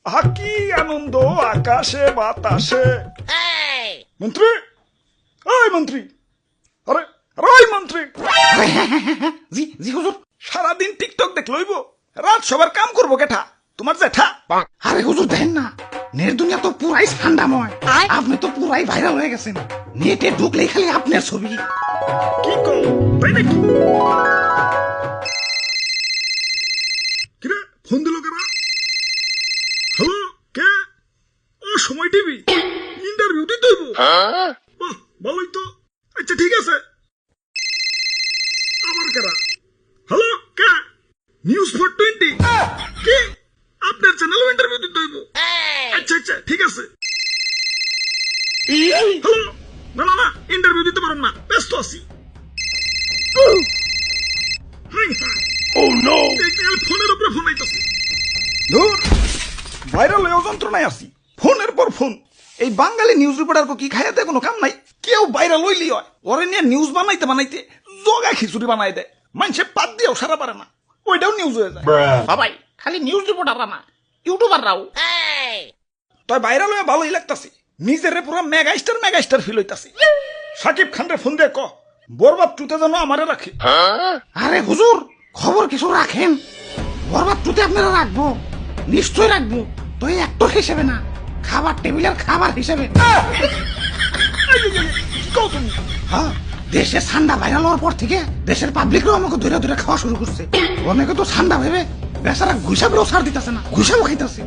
আহা কি আনন্দ আকাশে বাতাসে। মন্ত্রী, ওই মন্ত্রী, আরে আরে ওই মন্ত্রী, জি জি হুজুর। সারাদিন টিকটক দেখ লইব, রাত সবার কাম করবো কেঠা? তোমার জেঠা? আরে হুজুর দেখেন না, নেট দুনিয়া তো পুরাই ঠান্ডাময়। আপনি তো পুরাই ভাইরাল হয়ে গেছেন। নেটে ঢুকলেই খালি আপনার ছবি। কি কম তাই নাকি? কিরে ফোন দিল কেনা? হ্যালো, কে? ও সময় টিভি, ইন্টারভিউ দিতে হইব। বাহ, ভালোই তো। আচ্ছা ঠিক আছে। আবার কারা? হ্যালো, কে? নিউজ 420 কি? আপনার চ্যানেলে ইন্টারভিউ দিতে হইব? আচ্ছা আচ্ছা ঠিক আছে। হ্যালো, না না না, ইন্টারভিউ দিতে পারেন না, ব্যস্ত আছি। ফোনের উপরে ফোন আইতাছে। ধুর, ভাইরাল হয়েও যন্ত্রণায় আছি, ফোনের পর ফোন। এই বাঙালি নিউজ রিপোর্টার কি খাইয়াতে কোনো কাম নাই? কেউ ভাইরাল হইলি হয়, ওরে নিয়ে নিউজ বানাইতে বানাইতে জগা খিচুড়ি বানাই দেয়, মানুষের পাত দিয়েও সারা পারে না, ওইটাও নিউজ হয়ে যায়। বাবাই খালি নিউজ রিপোর্টাররা না, ইউটিউবাররাও। তাই ভাইরাল হয়ে ভালোই লাগতাছে, নিজের পুরো মেগাস্টার ফিল হইতাছে। সাকিব খানরে ফোন দিয়ে ক বরবাদ টুতে যেন আমারে রাখে। আরে হুজুর, খবর কিছু রাখেন। বরবাদ টুতে আপনারা রাখবো, নিশ্চয় রাখবো। তো এই অ্যাক্টর হিসেবে না, খাবার টেবিলের খাবার হিসেবে। হ্যাঁ, দেশে ঠান্ডা ভাইরাল হওয়ার পর থেকে দেশের পাবলিকরাও আমাকে ধরে ধরে খাওয়া শুরু করছে। অনেকে তো ঠান্ডা ভেবে বেচারা ঘুষাবেও ছাড় দিতেছে না, ঘুষাবো খাইতেছে।